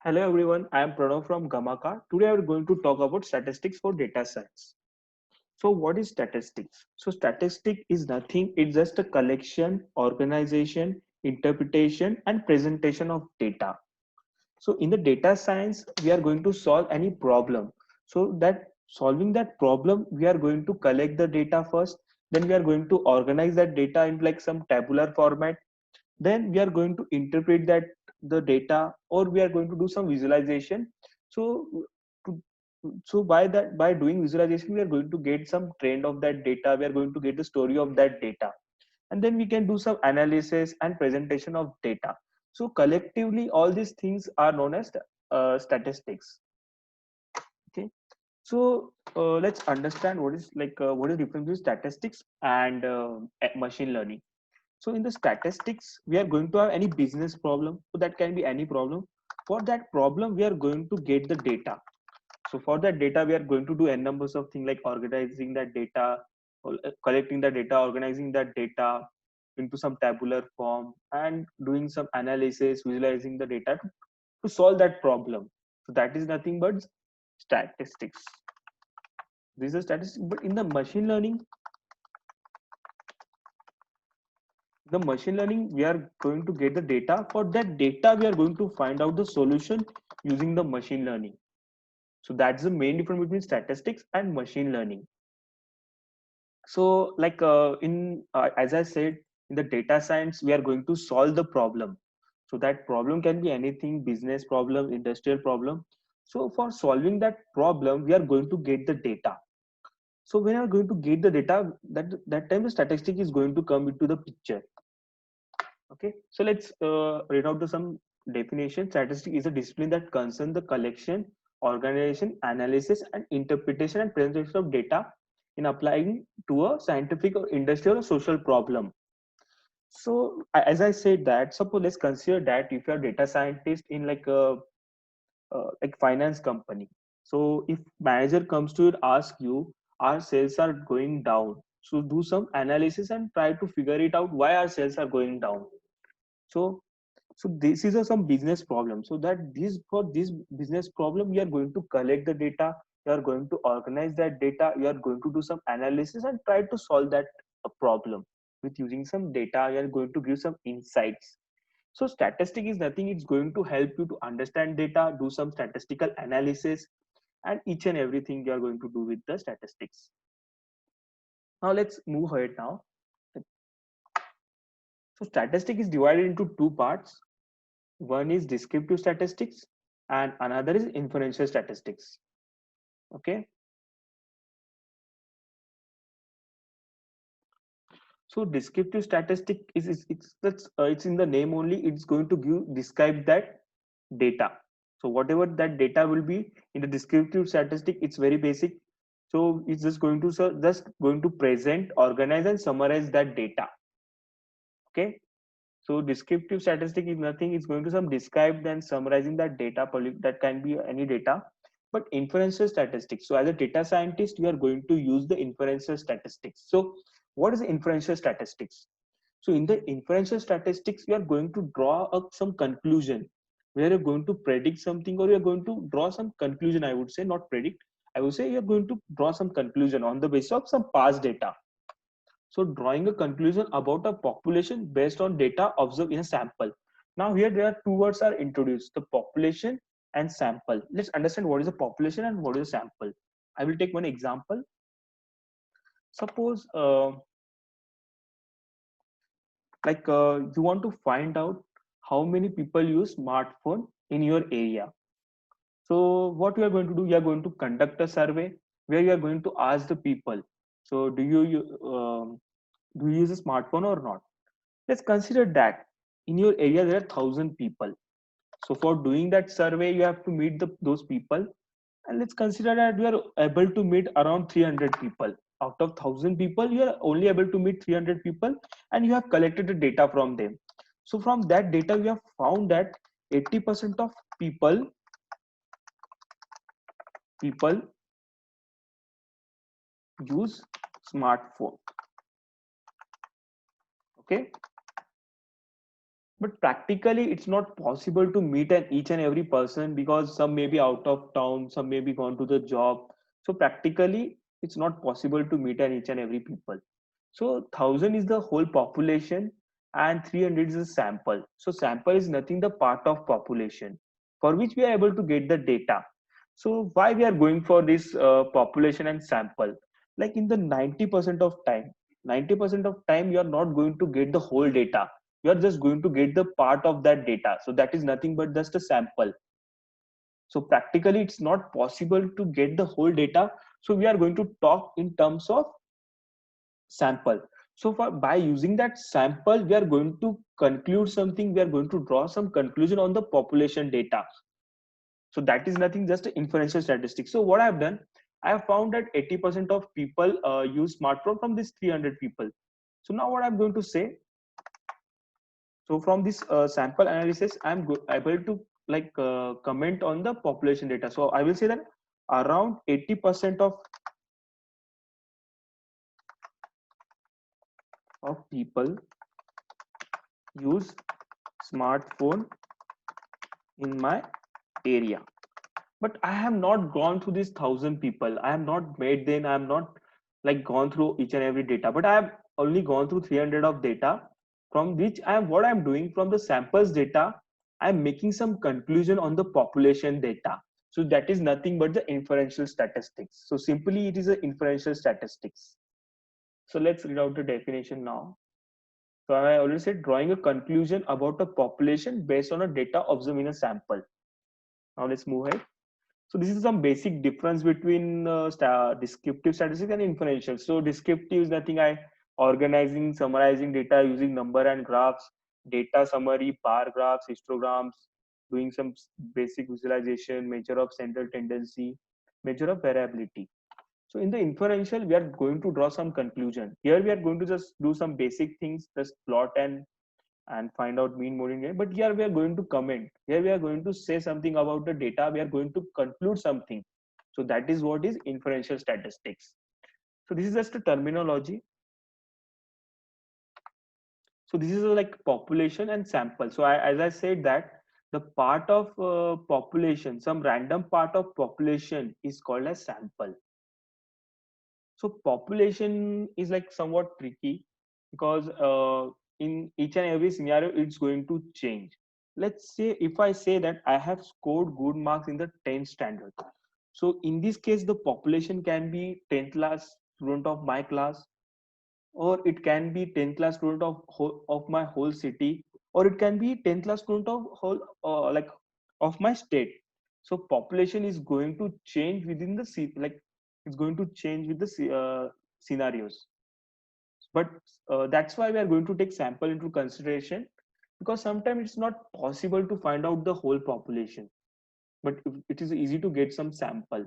Hello everyone, I am Pranav from Gamaka. Today we are going to talk about statistics for data science. So what is statistics? So statistic is nothing, it's just a collection, organization, interpretation and presentation of data. So in the data science, we are going to solve any problem. So that solving that problem, we are going to collect the data first, then we are going to organize that data in like some tabular format, then we are going to interpret that the data, or we are going to do some visualization. So to, so by doing visualization we are going to get some trend of that data, we are going to get the story of that data, and then we can do some analysis and presentation of data. So collectively all these things are known as statistics. Okay, so let's understand what is difference between statistics and machine learning. So in the statistics, we are going to have any business problem. So that can be any problem. For that problem, we are going to get the data. So for that data, we are going to do n numbers of things like organizing that data, collecting the data, organizing that data into some tabular form, and doing some analysis, visualizing the data to solve that problem. So that is nothing but statistics. This is statistics. But in the machine learning, we are going to get the data. For that data, we are going to find out the solution using the machine learning. So that's the main difference between statistics and machine learning. So like as I said, in the data science, we are going to solve the problem. So that problem can be anything: business problem, industrial problem. So for solving that problem, we are going to get the data. So when we are going to get the data, that time the statistic is going to come into the picture. Okay, so let's read out the some definition. Statistic is a discipline that concerns the collection, organization, analysis, and interpretation and presentation of data in applying to a scientific or industrial or social problem. So as I said that, suppose let's consider that if you're a data scientist in like a like finance company. So if manager comes to you and ask you, our sales are going down. So do some analysis and try to figure it out why our sales are going down. So this is some business problem. So that this for this business problem, you are going to collect the data, you are going to organize that data, you are going to do some analysis and try to solve that problem with using some data. You are going to give some insights. So statistic is nothing, it's going to help you to understand data, do some statistical analysis, and each and everything you are going to do with the statistics. Now let's move ahead now. So statistic is divided into two parts. One is descriptive statistics and another is inferential statistics. Okay, so descriptive statistic it's in the name only. It's going to describe that data. So whatever that data will be in the descriptive statistic, it's very basic. So it's just going to present, organize, and summarize that data. Okay, so descriptive statistic is nothing. It's going to some describe and summarizing that data. That can be any data. But inferential statistics. So as a data scientist, you are going to use the inferential statistics. So what is inferential statistics? So in the inferential statistics, you are going to draw up some conclusion where you're going to predict something, or you're going to draw some conclusion. I would say not predict. I would say you're going to draw some conclusion on the basis of some past data. So drawing a conclusion about a population based on data observed in a sample. Now here there are two words are introduced: the population and sample. Let's understand what is a population and what is a sample. I will take one example. Suppose you want to find out how many people use smartphone in your area. So what you are going to do, you are going to conduct a survey where you are going to ask the people, so do you use a smartphone or not? Let's consider that in your area there are 1,000 people. So for doing that survey, you have to meet those people, and let's consider that you are able to meet around 300 people. Out of 1,000 people, you are only able to meet 300 people, and you have collected the data from them. So from that data, we have found that 80% of people use smartphone. Okay, But practically it's not possible to meet each and every person because some may be out of town, some may be gone to the job. So practically it's not possible to meet each and every people. So 1000 is the whole population and 300 is a sample. So sample is nothing the part of population for which we are able to get the data. So why we are going for this population and sample? Like in the 90% of time, 90% of time you are not going to get the whole data. You are just going to get the part of that data. So that is nothing but just a sample. So practically it's not possible to get the whole data. So we are going to talk in terms of sample. So by using that sample, we are going to conclude something. We are going to draw some conclusion on the population data. So that is nothing, just inferential statistics. So what I've done, I have found that 80% of people use smartphone from these 300 people. So now what I'm going to say, so from this sample analysis, I'm able to comment on the population data. So I will say that around 80% of people use smartphone in my area. But I have not gone through these 1,000 people. I have not made them. I have not like gone through each and every data, but I have only gone through 300 of data, from which I am what I'm doing from the samples data. I'm making some conclusion on the population data. So that is nothing but the inferential statistics. So simply it is a inferential statistics. So let's read out the definition now. So I already said drawing a conclusion about a population based on a data observed in a sample. Now let's move ahead. So this is some basic difference between descriptive statistics and inferential. So descriptive is nothing I organizing, summarizing data using number and graphs, data summary, bar graphs, histograms, doing some basic visualization, measure of central tendency, measure of variability. So in the inferential, we are going to draw some conclusion. Here we are going to just do some basic things, just plot and find out mean mode in. But here we are going to comment. Here we are going to say something about the data. We are going to conclude something. So that is what is inferential statistics. So this is just a terminology. So this is like population and sample. So as I said that the part of population, some random part of population is called as sample. So population is like somewhat tricky because in each and every scenario it's going to change. Let's say if I say that I have scored good marks in the 10th standard, so in this case the population can be 10th class student of my class, or it can be 10th class student of my whole city, or it can be 10th class student of whole of my state. So population is going to change within the it's going to change with the scenarios. But that's why we are going to take sample into consideration, because sometimes it's not possible to find out the whole population, but it is easy to get some sample.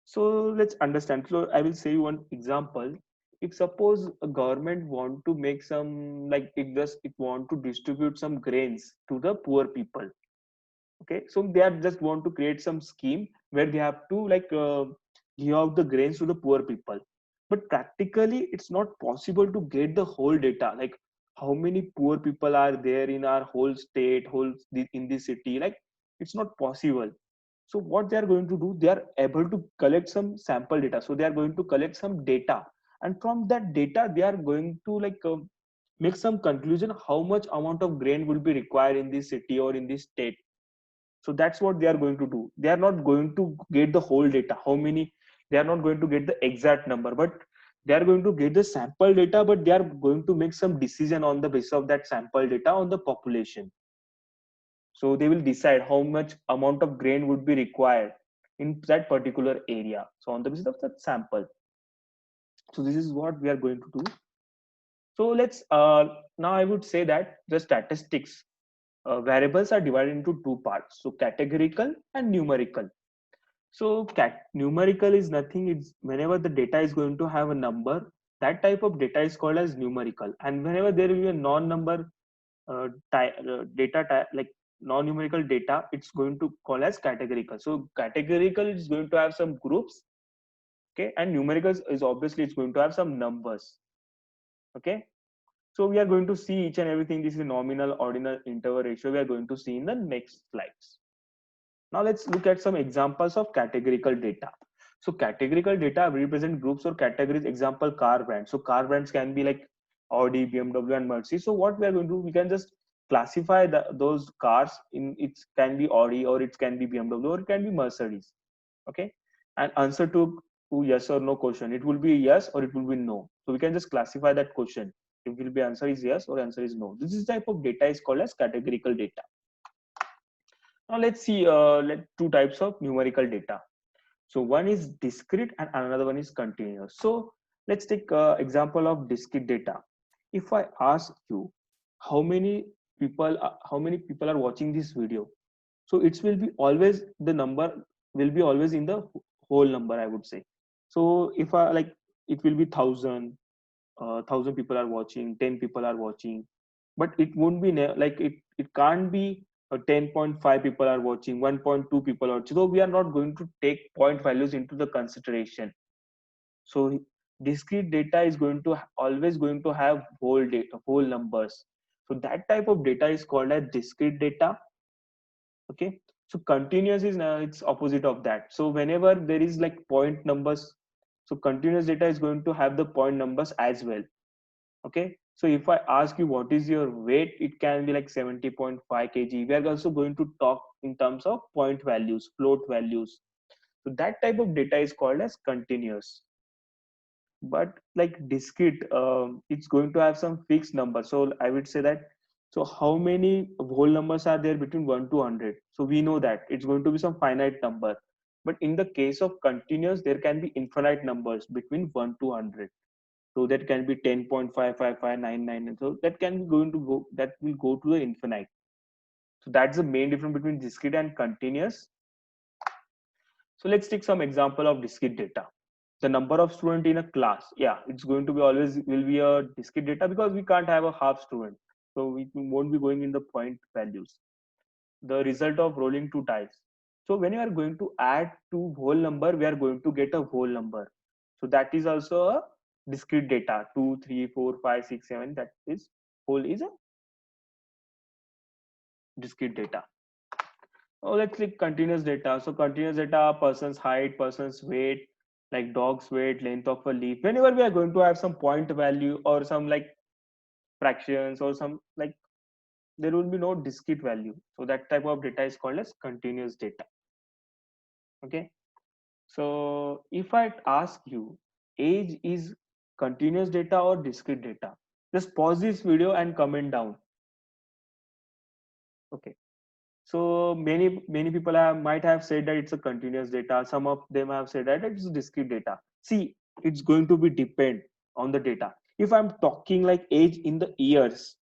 So let's understand. So I will say you one example. If suppose a government want to make some it want to distribute some grains to the poor people. Okay, so they are just want to create some scheme where they have to give out the grains to the poor people. But practically it's not possible to get the whole data, like how many poor people are there in our whole state, in this city. Like it's not possible. So what they are going to do, they are able to collect some sample data. So they are going to collect some data, and from that data they are going to make some conclusion how much amount of grain will be required in this city or in this state. So that's what they are going to do. They are not going to get the whole data, how many. They are not going to get the exact number, but they are going to get the sample data, but they are going to make some decision on the basis of that sample data on the population. So they will decide how much amount of grain would be required in that particular area, so on the basis of that sample. So this is what we are going to do. So let's now I would say that the statistics variables are divided into two parts, so categorical and numerical. So numerical is nothing. It's whenever the data is going to have a number, that type of data is called as numerical. And whenever there will be a non-number data type, like non-numerical data, it's going to call as categorical. So categorical is going to have some groups, okay, and numerical is obviously it's going to have some numbers, okay. So we are going to see each and everything. This is nominal, ordinal, interval ratio. We are going to see in the next slides. Now let's look at some examples of categorical data. So categorical data represent groups or categories. Example, car brands. So car brands can be like Audi, BMW, and Mercedes. So what we are going to do, we can just classify those cars in, it can be Audi, or it can be BMW, or it can be Mercedes. Okay, and answer to yes or no question, it will be yes or it will be no. So we can just classify that question. It will be answer is yes or answer is no. This is type of data is called as categorical data. Now let's see two types of numerical data. So one is discrete and another one is continuous. So let's take example of discrete data. If I ask you how many how many people are watching this video, so it will be always, the number will be always in the whole number, I would say. So if I like, it will be 1,000 people are watching, 10 people are watching, but it won't be like it can't be 10.5 people are watching, 1.2 people are watching. So we are not going to take point values into the consideration. So discrete data is going to always going to have whole data, whole numbers. So that type of data is called as discrete data. Okay, so continuous is it's opposite of that. So whenever there is like point numbers, so continuous data is going to have the point numbers as well. Okay, so if I ask you what is your weight, it can be like 70.5 kg. We are also going to talk in terms of point values, float values. So that type of data is called as continuous. But like discrete, it's going to have some fixed number. So I would say that, so how many whole numbers are there between 1 to 100? So we know that it's going to be some finite number. But in the case of continuous, there can be infinite numbers between 1 to 100. So that can be 10.55599, and so that can be going to go, that will go to the infinite. So that's the main difference between discrete and continuous. So let's take some example of discrete data. The number of student in a class, yeah, it's going to be always will be a discrete data, because we can't have a half student, so we won't be going in the point values. The result of rolling two dice, so when you are going to add two whole number, we are going to get a whole number. So that is also a discrete data. 2 3 4 5 6 7, that is whole is a discrete data. Oh, let's click continuous data. So continuous data, person's height, person's weight, like dog's weight, length of a leaf. Whenever we are going to have some point value or some like fractions or some like, there will be no discrete value. So that type of data is called as continuous data. Okay. So if I ask you, age is continuous data or discrete data, just pause this video and comment down. Okay. So many people might have said that it's a continuous data. Some of them have said that it's discrete data. See, it's going to be depend on the data. If I'm talking like age in the years,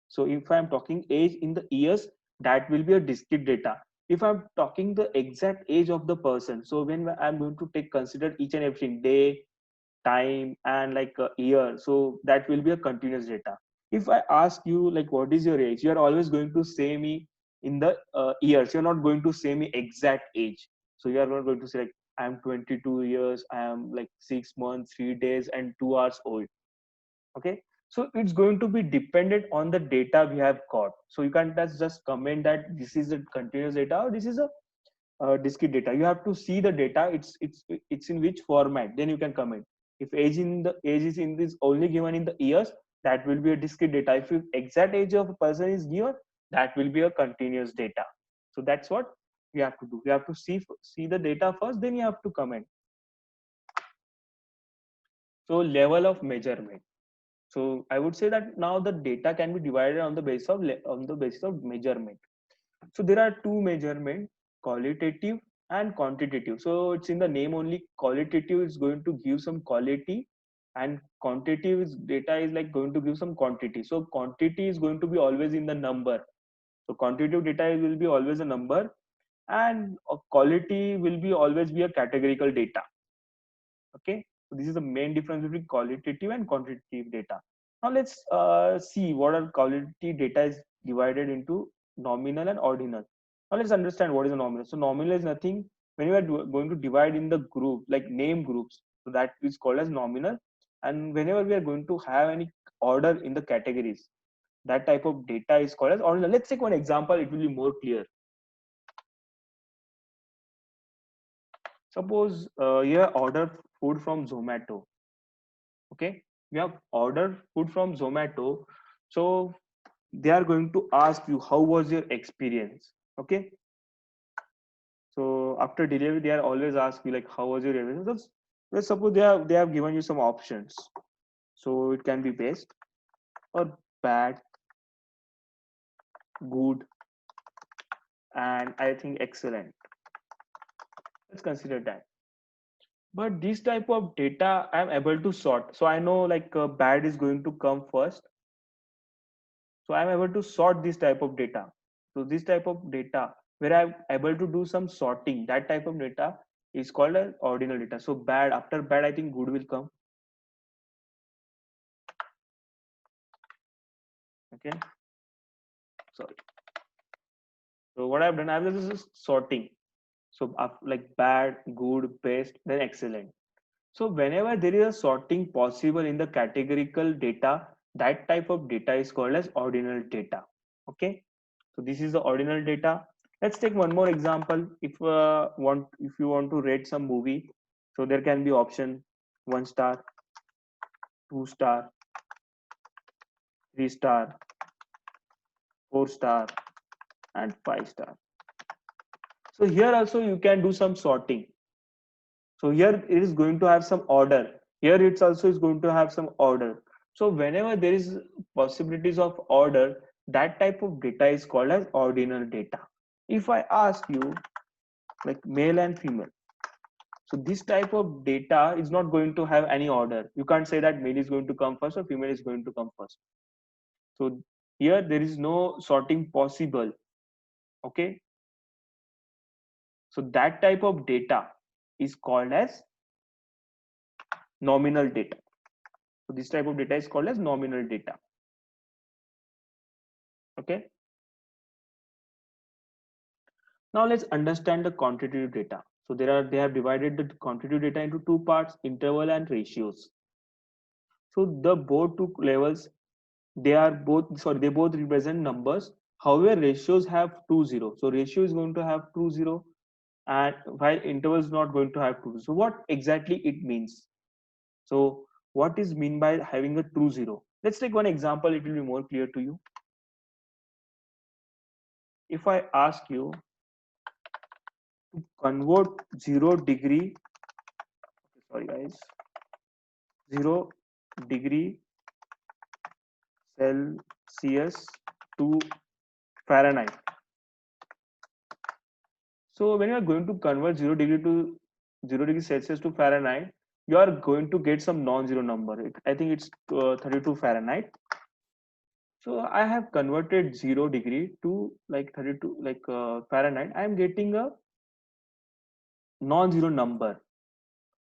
so if I'm talking age in the years, that will be a discrete data. If I'm talking the exact age of the person, so when I'm going to take consider each and everything, day, time, and like a year, so that will be a continuous data. If I ask you like what is your age, you are always going to say me in the years. You're not going to say me exact age. So you are not going to say like I'm 22 years, I am like 6 months 3 days and 2 hours old. Okay, so it's going to be dependent on the data we have got. So you can't just comment that this is a continuous data or this is a discrete data. You have to see the data, it's in which format, then you can comment. If age is in this only given in the years, that will be a discrete data. If you exact age of a person is given, that will be a continuous data. So that's what we have to do. We have to see the data first, then you have to comment. So level of measurement. So I would say that now the data can be divided on the basis of measurement. So there are two measurement, qualitative and quantitative. So it's in the name only. Qualitative is going to give some quality, and quantitative data is like going to give some quantity. So quantity is going to be always in the number. So quantitative data will be always a number, and quality will be always be a categorical data. Okay, so this is the main difference between qualitative and quantitative data. Now let's see what are quality data is divided into nominal and ordinal. Now let's understand what is a nominal. So nominal is nothing, when you are going to divide in the group like name groups, so that is called as nominal. And whenever we are going to have any order in the categories. That type of data is called as ordinal. Let's take one example, it will be more clear. Suppose you have ordered food from Zomato. Okay, you have ordered food from Zomato. So they are going to ask you how was your experience. Okay, so after delivery, they are always ask you like how was your experience. Let's suppose they have given you some options. So it can be best or bad, good, and I think excellent. Let's consider that. But this type of data I'm able to sort. So I know like bad is going to come first. So I'm able to sort this type of data. So this type of data where I'm able to do some sorting, that type of data is called as ordinal data. So bad, after bad, I think good will come. Okay. Sorry. So what I've done, I've done is sorting. So like bad, good, best, then excellent. So whenever there is a sorting possible in the categorical data, that type of data is called as ordinal data. Okay. So this is the ordinal data. Let's take one more example. If you want to rate some movie, so there can be option 1 star, 2 star, 3 star, 4 star, and 5 star. So here also you can do some sorting. So here it is going to have some order. Here it's also is going to have some order. So whenever there is possibilities of order, that type of data is called as ordinal data. If I ask you like male and female, so this type of data is not going to have any order. You can't say that male is going to come first or female is going to come first. So here there is no sorting possible. Okay. So that type of data is called as nominal data. So this type of data is called as nominal data. Okay. Now let's understand the quantitative data. So they have divided the quantitative data into two parts, interval and ratios. So the both two levels, they both represent numbers. However, ratios have 2 0. So ratio is going to have 2 0, and while interval is not going to have 2. So what exactly it means? So what is mean by having a 2 0? Let's take one example, it will be more clear to you. If I ask you to convert 0 degree, sorry guys, 0 degree Celsius to Fahrenheit. So when you are going to convert 0 degree Celsius to Fahrenheit, you are going to get some non-zero number. I think it's 32 Fahrenheit. So I have converted 0 degree to like 32 Fahrenheit. I am getting a non-zero number.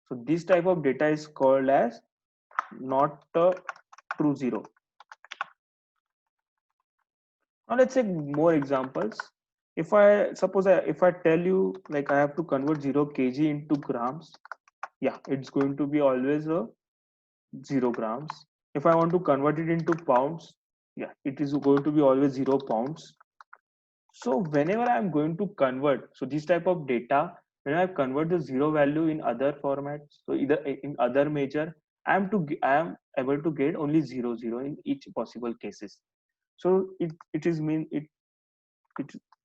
So this type of data is called as not a true zero. Now let's take more examples. If I tell you like I have to convert 0 kg into grams, yeah, it's going to be always a 0 grams. If I want to convert it into pounds, yeah, it is going to be always 0 pounds. So whenever I'm going to convert, so this type of data, when I convert the zero value in other formats, so either in other measure, I am able to get only 0 0 in each possible cases. So it is mean it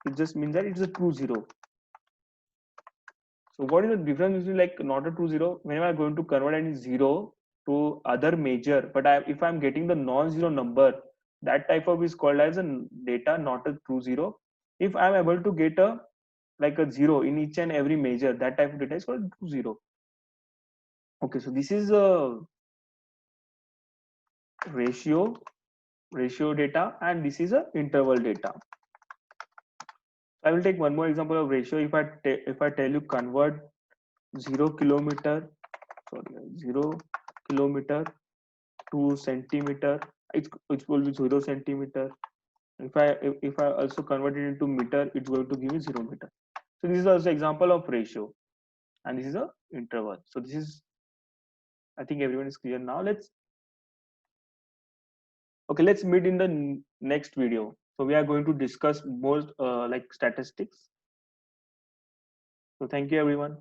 it just means that it's a true zero. So what is the difference between like not a true zero? Whenever I'm going to convert any zero to other measure, but if I'm getting the non-zero number, that type of is called as a data not a true zero. If I'm able to get a like a zero in each and every measure, that type of data is called true zero. Okay, so this is a ratio data, and this is a interval data. I will take one more example of ratio. If I tell you convert 0 kilometer, sorry, 0 kilometer to centimeter, it will be 0 centimeter. If I also convert it into meter, it's going to give me 0 meter. So this is also example of ratio, and this is a interval. So this is, I think everyone is clear now. Okay, let's meet in the next video. So we are going to discuss more like statistics. So thank you everyone.